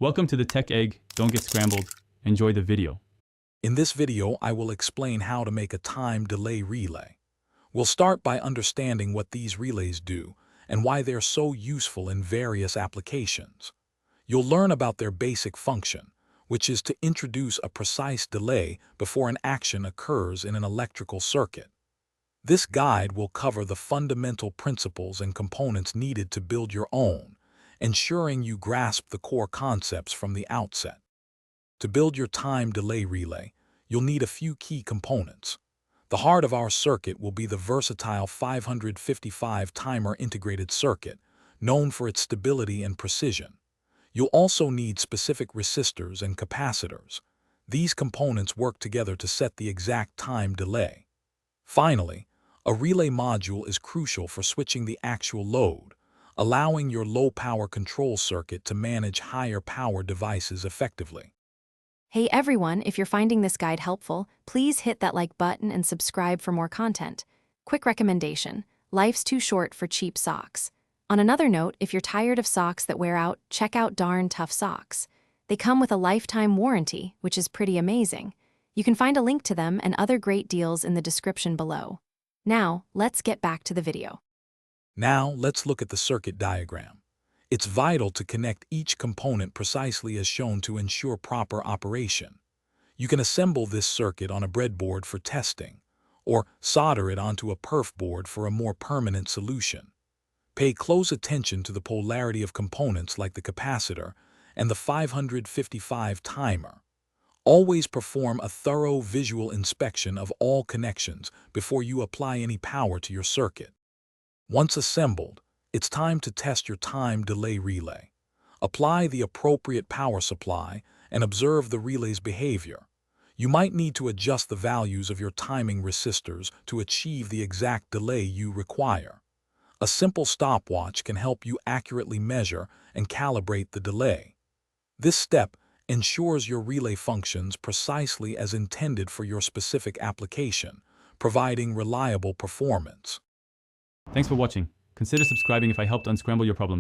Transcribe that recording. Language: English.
Welcome to the Tech Egg. Don't get scrambled. Enjoy the video. In this video, I will explain how to make a time delay relay. We'll start by understanding what these relays do and why they're so useful in various applications. You'll learn about their basic function, which is to introduce a precise delay before an action occurs in an electrical circuit. This guide will cover the fundamental principles and components needed to build your own, ensuring you grasp the core concepts from the outset. To build your time delay relay, you'll need a few key components. The heart of our circuit will be the versatile 555 timer integrated circuit, known for its stability and precision. You'll also need specific resistors and capacitors. These components work together to set the exact time delay. Finally, a relay module is crucial for switching the actual load, allowing your low-power control circuit to manage higher-power devices effectively. Hey everyone, if you're finding this guide helpful, please hit that like button and subscribe for more content. Quick recommendation: life's too short for cheap socks. On another note, if you're tired of socks that wear out, check out Darn Tough Socks. They come with a lifetime warranty, which is pretty amazing. You can find a link to them and other great deals in the description below. Now, let's get back to the video. Now, let's look at the circuit diagram. It's vital to connect each component precisely as shown to ensure proper operation. You can assemble this circuit on a breadboard for testing, or solder it onto a perf board for a more permanent solution. Pay close attention to the polarity of components like the capacitor and the 555 timer. Always perform a thorough visual inspection of all connections before you apply any power to your circuit. Once assembled, it's time to test your time delay relay. Apply the appropriate power supply and observe the relay's behavior. You might need to adjust the values of your timing resistors to achieve the exact delay you require. A simple stopwatch can help you accurately measure and calibrate the delay. This step ensures your relay functions precisely as intended for your specific application, providing reliable performance. Thanks for watching. Consider subscribing if I helped unscramble your problems.